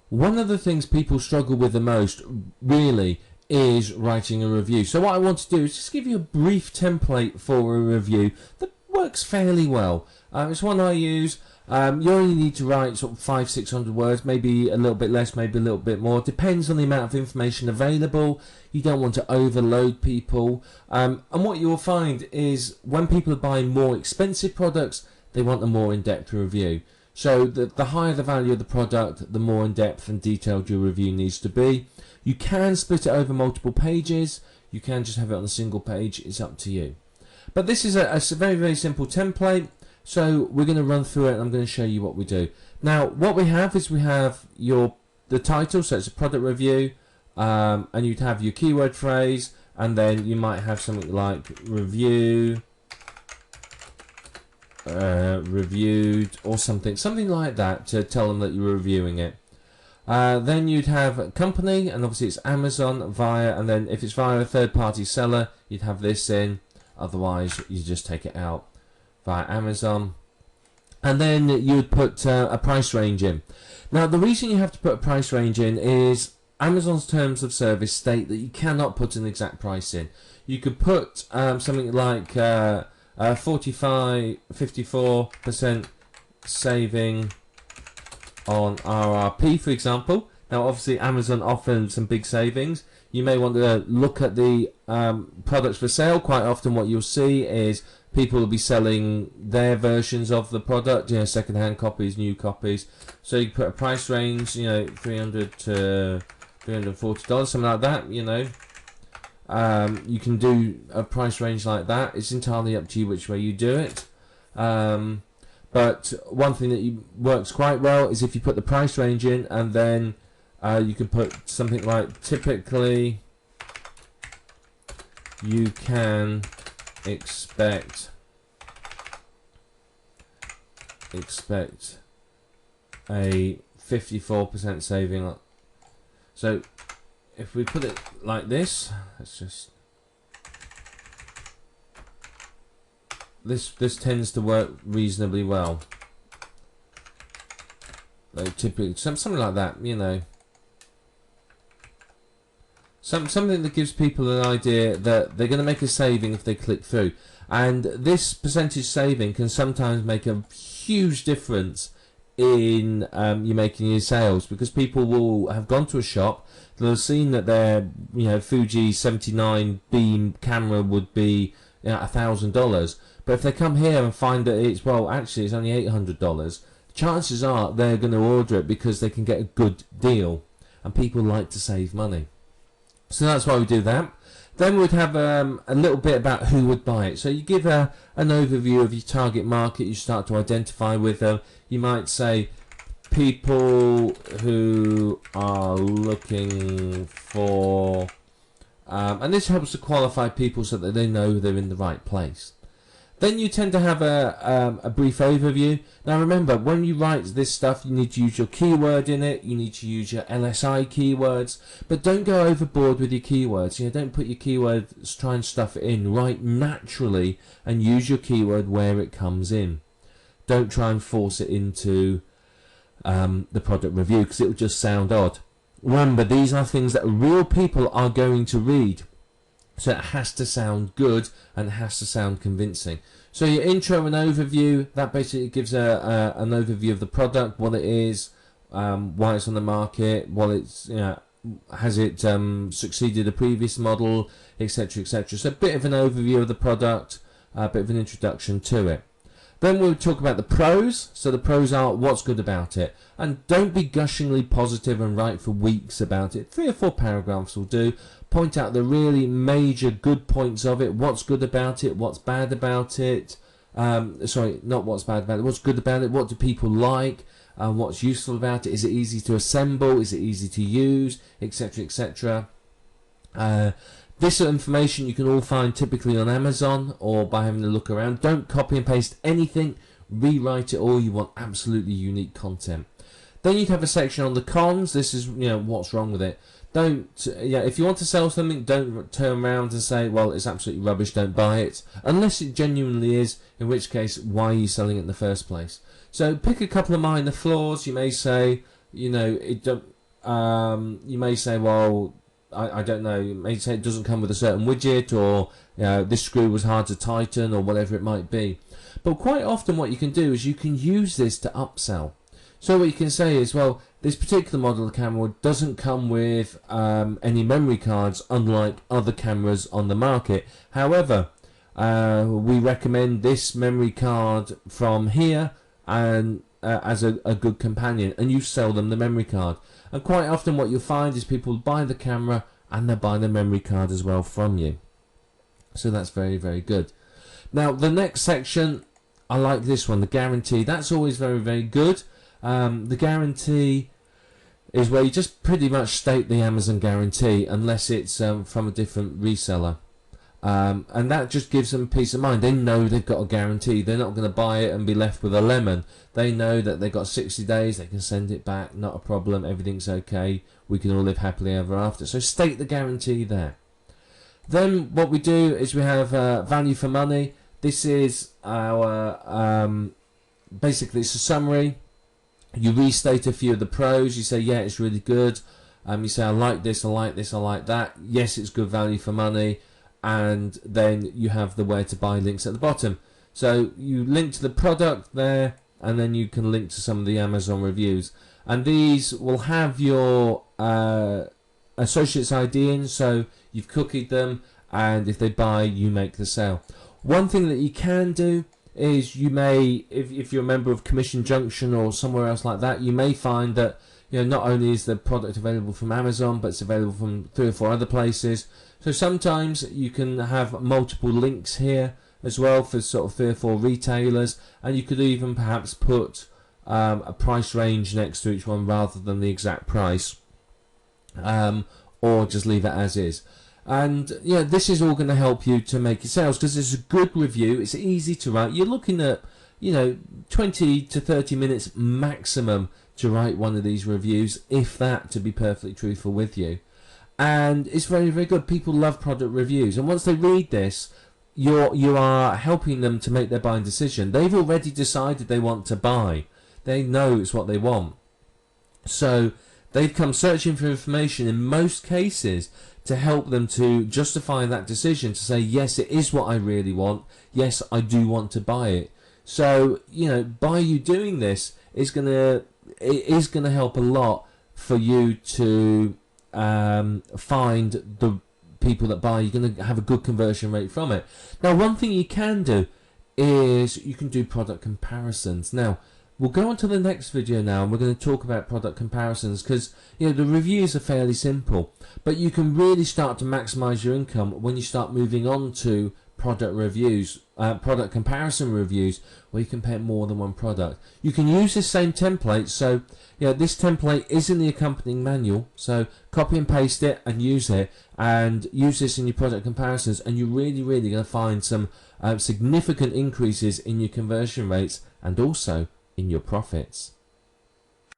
one of the things people struggle with the most, really, is writing a review. So what I want to do is just give you a brief template for a review that works fairly well. It's one I use. You only need to write sort of 500-600 words, maybe a little bit less, maybe a little bit more. Depends on the amount of information available. You don't want to overload people. And what you'll find is when people are buying more expensive products, they want a more in-depth review. So the higher the value of the product, the more in-depth and detailed your review needs to be. You can split it over multiple pages. You can just have it on a single page. It's up to you. But this is a very, very simple template. So we're going to run through it and I'm going to show you what we do. Now, what we have is we have the title, so it's a product review, and you'd have your keyword phrase, and then you might have something like review, reviewed, or something like that to tell them that you're reviewing it. Then you'd have a company, and obviously it's Amazon via, and then if it's via a third-party seller, you'd have this in. Otherwise, you just take it out via Amazon. And then you'd put a price range in. Now, the reason you have to put a price range in is Amazon's terms of service state that you cannot put an exact price in. You could put something like 54% saving on RRP, for example. Now, obviously, Amazon offers some big savings. You may want to look at the products for sale. Quite often what you'll see is people will be selling their versions of the product, second-hand copies, new copies. So you put a price range, $300 to $340, something like that, You can do a price range like that. It's entirely up to you which way you do it. But one thing that works quite well is if you put the price range in and then you can put something like typically you can expect a 54% saving. So if we put it like this, let's just this tends to work reasonably well. Like typically something like that, something that gives people an idea that they're going to make a saving if they click through. And this percentage saving can sometimes make a huge difference in you making your sales, because people will have gone to a shop, they'll have seen that their Fuji 79 beam camera would be $1,000, but if they come here and find that it's actually it's only $800, chances are they're going to order it because they can get a good deal, and people like to save money. So that's why we do that. Then we'd have a little bit about who would buy it. So you give an overview of your target market. You start to identify with them. You might say people who are looking for, and this helps to qualify people so that they know they're in the right place. Then you tend to have a brief overview. Now remember, when you write this stuff, you need to use your keyword in it, you need to use your LSI keywords, but don't go overboard with your keywords. Don't put your keywords, try and stuff it in. Write naturally and use your keyword where it comes in. Don't try and force it into the product review, because it will just sound odd. Remember, these are things that real people are going to read. So it has to sound good and it has to sound convincing. So your intro and overview, that basically gives an overview of the product, what it is, why it's on the market, what it's, has it succeeded a previous model, etc., etc. So a bit of an overview of the product, a bit of an introduction to it. Then we'll talk about the pros. So the pros are what's good about it. And don't be gushingly positive and write for weeks about it. 3 or 4 paragraphs will do. Point out the really major good points of it. What's good about it. What's bad about it. Sorry, not what's bad about it. What's good about it. What do people like. What's useful about it. Is it easy to assemble. Is it easy to use. Etc. etc. This information you can all find typically on Amazon or by having a look around. Don't copy and paste anything. Rewrite it all. You want absolutely unique content. Then you'd have a section on the cons. This is, what's wrong with it. If you want to sell something, don't turn around and say, well, it's absolutely rubbish, don't buy it. Unless it genuinely is, in which case, why are you selling it in the first place? So pick a couple of minor flaws. You may say, you may say, well, I don't know, you may say it doesn't come with a certain widget, or this screw was hard to tighten, or whatever it might be. But quite often what you can do is you can use this to upsell. So what you can say is, well, this particular model of camera doesn't come with any memory cards, unlike other cameras on the market. However, we recommend this memory card from here, and as a good companion, and you sell them the memory card. And quite often what you'll find is people buy the camera and they buy the memory card as well from you. So that's very, very good. Now the next section, I like this one, the guarantee. That's always very, very good. The guarantee is where you just pretty much state the Amazon guarantee, unless it's from a different reseller. And that just gives them peace of mind. They know they've got a guarantee. They're not going to buy it and be left with a lemon. They know that they've got 60 days, they can send it back, not a problem, everything's okay, we can all live happily ever after. So state the guarantee there. Then what we do is we have value for money. This is our, basically it's a summary. You restate a few of the pros. You say, yeah, it's really good. You say, I like this, I like this, I like that. Yes, it's good value for money. And then you have the where to buy links at the bottom. So you link to the product there, and then you can link to some of the Amazon reviews. And these will have your associate's ID in, so you've cookied them, and if they buy, you make the sale. One thing that you can do is you may, if you're a member of Commission Junction or somewhere else like that, you may find that not only is the product available from Amazon, but it's available from 3 or 4 other places. So sometimes you can have multiple links here as well for sort of 3 or 4 retailers, and you could even perhaps put a price range next to each one rather than the exact price, or just leave it as is. And this is all going to help you to make your sales, because it's a good review, it's easy to write. You're looking at 20 to 30 minutes maximum to write one of these reviews, if that, to be perfectly truthful with you. And it's very, very good. People love product reviews, and once they read this, you are helping them to make their buying decision. They've already decided they want to buy. They know it's what they want. So they've come searching for information in most cases to help them to justify that decision, to say, yes, it is what I really want. Yes, I do want to buy it. So, by you doing this, it is gonna help a lot for you to find the people that buy. You're going to have a good conversion rate from it. Now, one thing you can do is you can do product comparisons. Now, we'll go on to the next video now, and we're going to talk about product comparisons, because the reviews are fairly simple, but you can really start to maximize your income when you start moving on to product reviews, product comparison reviews, where you compare more than one product. You can use this same template. So this template is in the accompanying manual, so copy and paste it and use it, and use this in your product comparisons, and you're really going to find some significant increases in your conversion rates, and also in your profits.